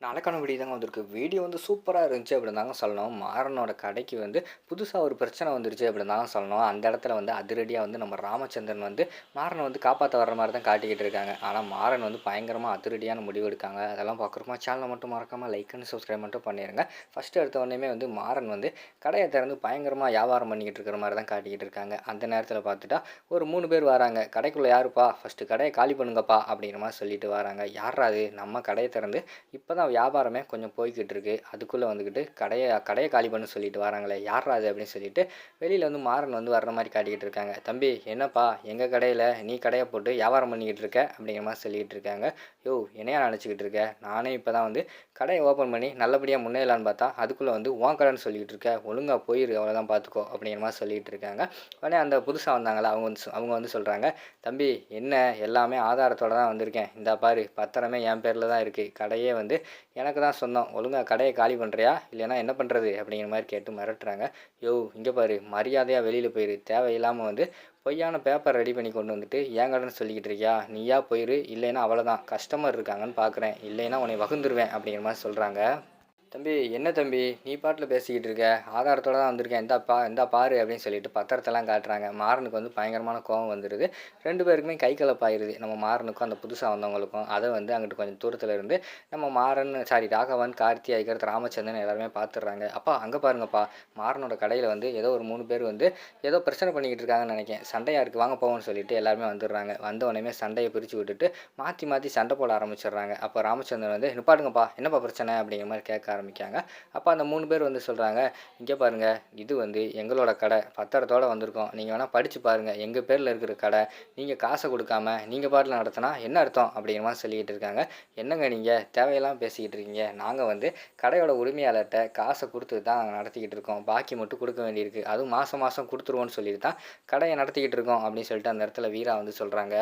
நாளைக்கான வீடியோ தாங்க வந்திருக்கு. வீடியோ சூப்பரா இருந்துச்சு அப்படின்னு தாங்க சொல்லணும். மாறனோட கடைக்கு புதுசா ஒரு பிரச்சனை வந்துருச்சு அப்படின்னு தாங்க சொல்லணும். அந்த இடத்துல அதிரடியா நம்ம ராமச்சந்திரன் மாறன காப்பாத்த வர்ற மாரி தான் காட்டிக்கிட்டு இருக்காங்க. ஆனா மாறன் பயங்கரமா அதிரடியான முடிவு எடுக்காங்க. அதெல்லாம் பார்க்குறோமா சேனலை மட்டும் மறக்காம லைக் அண்ட் சப்ஸ்கிரைப் மட்டும் பண்ணிருங்க. ஃபர்ஸ்ட் எடுத்த உடனேயுமே மாறன் கடைய திறந்து பயங்கரமா வியாபாரம் பண்ணிக்கிட்டு இருக்கிற மாரி தான் காட்டிக்கிட்டு இருக்காங்க. அந்த நேரத்துல பார்த்துட்டா ஒரு 3 பேர் வராங்க. "கடைக்குள்ள யாருப்பா? ஃபர்ஸ்ட் கடைய காலி பண்ணுங்கப்பா" அப்படிங்கிற மாரி சொல்லிட்டு வராங்க. யார்ரா அது? நம்ம கடைய திறந்து இப்பதான் வியாபாரமே கொஞ்சம் போய்க்கிட்டு இருக்கு. அதுக்குள்ள வந்துக்கிட்டு கடைய காலி பண்ண சொல்லிட்டு வராங்களே, யார்ரா அது? அப்படின்னு சொல்லிட்டு வெளியில மாறன் வர்ற மாரி காட்டிக்கிட்டு இருக்காங்க. "தம்பி என்னப்பா எங்க கடையில நீ கடைய போட்டு வியாபாரம் பண்ணிக்கிட்டு இருக்க?" அப்படிங்கிற மாரி சொல்லிட்டு இருக்காங்க. "யோவ் என்னையா நினச்சுக்கிட்டு இருக்க? நானே இப்பதான் கடைய ஓப்பன் பண்ணி நல்லபடியா முன்னேறலான்னு பார்த்தா, அதுக்குள்ள உன் கடைன்னு சொல்லிக்கிட்டு இருக்க. ஒழுங்கா போயிரு அவ்வளோதான் பார்த்துக்கோ" அப்படிங்கிற மாரி சொல்லிட்டு இருக்காங்க. உடனே அந்த புதுசா வந்தாங்கல்ல அவங்க சொல்றாங்க, "தம்பி என்ன எல்லாமே ஆதாரத்தோட தான் வந்திருக்கேன். இந்தா பாரு பத்திரமே என் பேர்ல தான் இருக்கு. கடையே எனக்கு தான் சொந்தம். ஒழுங்கா கடைய காலி பண்றியா? இல்லைன்னா என்ன பண்றது?" அப்படிங்கிற மாரி கேட்டு மிரட்டுறாங்க. "யோவ் இங்க பாரு மரியாதையா வெளியில போயிரு. தேவையில்லாம பொய்யான பேப்பர் ரெடி பண்ணி கொண்டு வந்துட்டு என் கடைன்னு சொல்லிக்கிட்டு இருக்கியா? நீயா போயிரு. இல்லைன்னா அவ்வளோதான். கஸ்டமர் இருக்காங்கன்னு பார்க்குறேன். இல்லைன்னா உன்னை வகுந்துருவேன்" அப்படிங்கிற மாரி சொல்றாங்க. "தம்பி என்ன தம்பி நீ பாட்டுல பேசிக்கிட்டு இருக்க? ஆதாரத்தோட தான் வந்திருக்கேன். இந்தா பாரு" அப்படின்னு சொல்லிட்டு பத்திரத்தெல்லாம் காட்டுறாங்க. மாறனுக்கு பயங்கரமான கோவம் வந்துடுது. 2 பேருக்குமே கை கலப்பாயிருது. நம்ம மாறனுக்கும் அந்த புதுசா வந்தவங்களுக்கும். அதை அங்கிட்டு கொஞ்சம் தூரத்துல இருந்து நம்ம மாறன் சாரி ராகவன், கார்த்தி, அதுக்கடுத்து ராமச்சந்திரன் எல்லாருமே பார்த்துடுறாங்க. "அப்பா அங்கே பாருங்கப்பா, மாறனோட கடையில் ஏதோ ஒரு 3 பேர் ஏதோ பிரச்சனை பண்ணிக்கிட்டு இருக்காங்கன்னு நினைக்கிறேன். சண்டையா இருக்குது வாங்க போவோம்னு" சொல்லிட்டு எல்லாருமே வந்துடுறாங்க. வந்த உடனே சண்டையை பிரித்து விட்டுட்டு மாற்றி மாற்றி சண்டை போட ஆரம்பிச்சிடுறாங்க. அப்போ ராமச்சந்திரன் "நிப்பாட்டுங்கப்பா என்னப்பா பிரச்சனை?" அப்படிங்கிற மாதிரி கேட்க ஆரம்பிக்காங்க. அப்போ அந்த 3 பேர் சொல்கிறாங்க, "இங்கே பாருங்க இது எங்களோட கடை. பத்திரத்தோடு வந்திருக்கோம். நீங்கள் வேணால் படித்து பாருங்கள். எங்கள் பேரில் இருக்கிற கடை. நீங்கள் காசை கொடுக்காம நீங்கள் பாட்டில் நடத்தினா என்ன அர்த்தம்?" அப்படிங்கிற மாதிரி சொல்லிக்கிட்டு இருக்காங்க. "என்னங்க நீங்கள் தேவையெல்லாம் பேசிக்கிட்டு இருக்கீங்க? நாங்கள் கடையோட உரிமையாளர்கிட்ட காசை கொடுத்து தான் நாங்கள் நடத்திக்கிட்டு இருக்கோம். பாக்கி மட்டும் கொடுக்க வேண்டியிருக்கு. அதுவும் மாதம் மாதம் கொடுத்துருவோன்னு சொல்லிட்டு தான் கடையை நடத்திக்கிட்டு இருக்கோம்" அப்படின்னு சொல்லிட்டு அந்த இடத்துல வீரா சொல்கிறாங்க.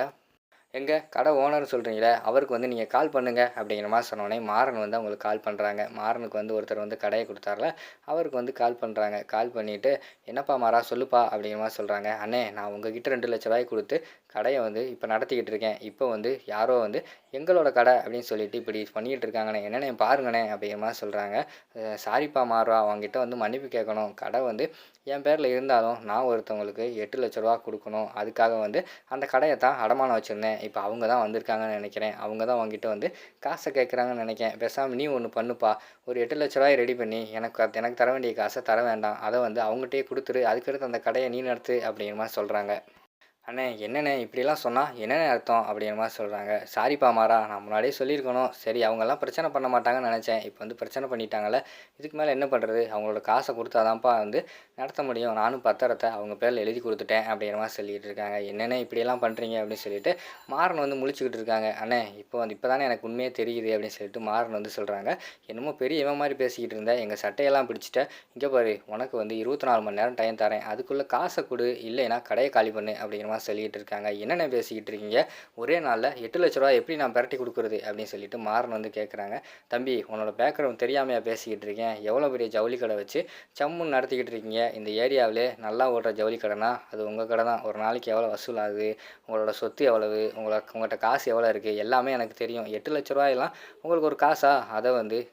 "எங்க கடை ஓனர்னு சொல்கிறீங்களே, அவருக்கு நீங்கள் கால் பண்ணுங்க" அப்படிங்கிற மாதிரி சொன்னோடனே மாறன் அவங்களுக்கு கால் பண்ணுறாங்க. மாறனுக்கு ஒருத்தர் கடையை கொடுத்தாருல, அவருக்கு கால் பண்ணுறாங்க. கால் பண்ணிவிட்டு, "என்னப்பா மாறா சொல்லுப்பா" அப்படிங்கிற மாதிரி சொல்கிறாங்க. "அண்ணே நான் உங்ககிட்ட 2,00,000 கொடுத்து கடையை இப்போ நடத்திக்கிட்டு இருக்கேன். இப்போ யாரோ எங்களோட கடை அப்படின்னு சொல்லிட்டு இப்படி பண்ணிக்கிட்டு இருக்காங்கண்ணே. என்னண்ணே பாருங்கண்ணே" அப்படிங்கிற மாதிரி சொல்கிறாங்க. "சாரிப்பா மாறா உங்ககிட்ட மன்னிப்பு கேட்கணும். கடை என் பேரில் இருந்தாலும் நான் ஒருத்தவங்களுக்கு 8,00,000 கொடுக்கணும். அதுக்காக அந்த கடையை தான் அடமானம் வச்சுருந்தேன். இப்போ அவங்க தான் வந்திருக்காங்கன்னு நினைக்கிறேன். அவங்க தான் உங்ககிட்ட காசை கேட்குறாங்கன்னு நினைக்கிறேன். பேசாமல் நீ ஒன்று பண்ணுப்பா, ஒரு 8,00,000 ரெடி பண்ணி எனக்கு தர வேண்டிய காசை தர வேண்டாம். அதை அவங்ககிட்டயே கொடுத்துரு. அதுக்கடுத்து அந்த கடையை நீ நடத்து" அப்படிங்கிற மாதிரி சொல்கிறாங்க. "அண்ணே என்னண்ணே இப்படிலாம் சொன்னால் என்னண்ணே அர்த்தம்?" அப்படிங்கிற மாதிரி சொல்கிறாங்க. "சாரிப்பா மாறா, நான் முன்னாடியே சொல்லியிருக்கணும். சரி அவங்கெல்லாம் பிரச்சனை பண்ண மாட்டாங்கன்னு நினச்சேன். இப்போ பிரச்சனை பண்ணிட்டாங்கல்ல, இதுக்கு மேலே என்ன பண்ணுறது? அவங்களோட காசை கொடுத்தாதான்ப்பா நடத்த முடியும். நானும் பத்திரத்தை அவங்க பேரில் எழுதி கொடுத்துட்டேன்" அப்படிங்கிற மாதிரி சொல்லிகிட்டு இருக்காங்க. "என்னண்ணே இப்படியெல்லாம் பண்ணுறீங்க?" அப்படின்னு சொல்லிட்டு மாறன் முழிச்சுக்கிட்டு இருக்காங்க. "அண்ணே இப்போ தானே எனக்கு உண்மையே தெரியுது" அப்படின்னு சொல்லிட்டு மாறன் சொல்கிறாங்க. "என்னமோ பெரிய இவன் மாதிரி பேசிக்கிட்டு இருந்தேன். எங்கள் சட்டையெல்லாம் பிடிச்சிட்ட. இங்கே பாரு உனக்கு 24 மணி நேரம் டைம் தரேன். அதுக்குள்ளே காசை கொடு, இல்லைன்னா கடையை காலி பண்ணு" அப்படிங்கிற மாதிரி சொல்லிட்டு இருக்காங்க. "என்னென்ன பேசிக்கிட்டு இருக்கீங்க? ஒரே நாளில் 8,00,000 எப்படி நான் பிரட்டி கொடுக்குறது?" அப்படின்னு சொல்லிட்டு மாறன் கேட்குறாங்க. "தம்பி உன்னோட பேக்ரவுண்ட் தெரியாமையா பேசிக்கிட்டு இருக்கேன்? எவ்வளோ பெரிய ஜவுளி கடை வச்சு சம்முன்னு நடத்திக்கிட்டு இருக்கீங்க. இந்த ஏரியாவிலே நல்லா ஓடுற ஜவுளி கடைனா அது உங்கள் கடை தான். ஒரு நாளைக்கு எவ்வளோ வசூல் ஆகுது, உங்களோட சொத்து எவ்வளவு, உங்கள்கிட்ட காசு எவ்வளோ இருக்குது எல்லாமே எனக்கு தெரியும். 8,00,000 உங்களுக்கு ஒரு காசா? அதை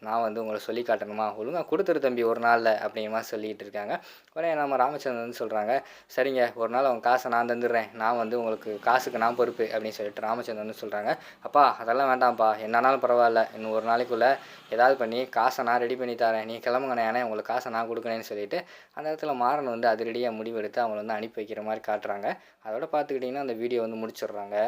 நான் உங்களை சொல்லி காட்டணுமா? ஒழுங்காக கொடுத்துரு தம்பி ஒரு நாளில்" அப்படிங்கிற மாதிரி சொல்லிகிட்டு இருக்காங்க. உடனே நம்ம ராமச்சந்திரன் சொல்கிறாங்க, "சரிங்க ஒரு நாள் அவங்க காசை நான் தந்துடுறேன். நான் உங்களுக்கு காசுக்கு நான் பொறுப்பு" அப்படின்னு சொல்லிட்டு ராமச்சந்திரன் சொல்கிறாங்க. "அப்பா அதெல்லாம் வேண்டாம்ப்பா, என்னானாலும் பரவாயில்ல. இன்னும் ஒரு நாளைக்குள்ளே ஏதாவது பண்ணி காசை நான் ரெடி பண்ணி தரேன். நீ கிளம்புங்கண்ணே, ஏன்னா உங்களுக்கு காசை நான் கொடுக்கணேன்னு சொல்லிட்டு அந்த இடத்துல மாறன் அதிரடியாக முடிவெடுத்து அவங்கள அனுப்பி வைக்கிற மாதிரி காட்டுறாங்க. அதோட பார்த்துக்கிட்டிங்கன்னா அந்த வீடியோ முடிச்சிடுறாங்க.